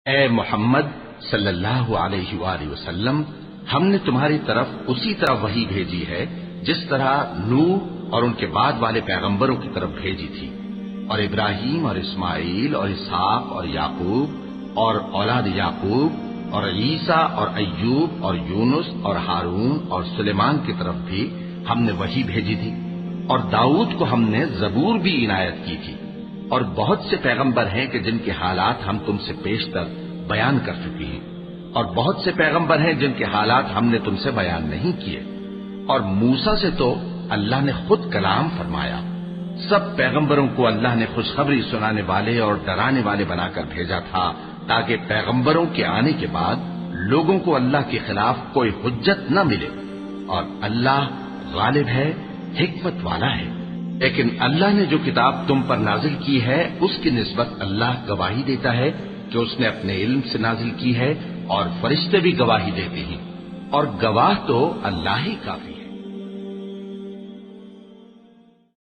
اے محمد صلی اللہ علیہ وآلہ وسلم، ہم نے تمہاری طرف اسی طرح وحی بھیجی ہے جس طرح نوح اور ان کے بعد والے پیغمبروں کی طرف بھیجی تھی، اور ابراہیم اور اسماعیل اور اسحاق اور یعقوب اور اولاد یعقوب اور عیسیٰ اور ایوب اور یونس اور ہارون اور سلیمان کی طرف بھی ہم نے وحی بھیجی تھی، اور داؤد کو ہم نے زبور بھی عنایت کی تھی، اور بہت سے پیغمبر ہیں کہ جن کے حالات ہم تم سے پیشتر بیان کر چکے ہیں، اور بہت سے پیغمبر ہیں جن کے حالات ہم نے تم سے بیان نہیں کیے، اور موسیٰ سے تو اللہ نے خود کلام فرمایا۔ سب پیغمبروں کو اللہ نے خوشخبری سنانے والے اور ڈرانے والے بنا کر بھیجا تھا تاکہ پیغمبروں کے آنے کے بعد لوگوں کو اللہ کے خلاف کوئی حجت نہ ملے، اور اللہ غالب ہے، حکمت والا ہے۔ لیکن اللہ نے جو کتاب تم پر نازل کی ہے اس کی نسبت اللہ گواہی دیتا ہے کہ اس نے اپنے علم سے نازل کی ہے، اور فرشتے بھی گواہی دیتے ہیں، اور گواہ تو اللہ ہی کافی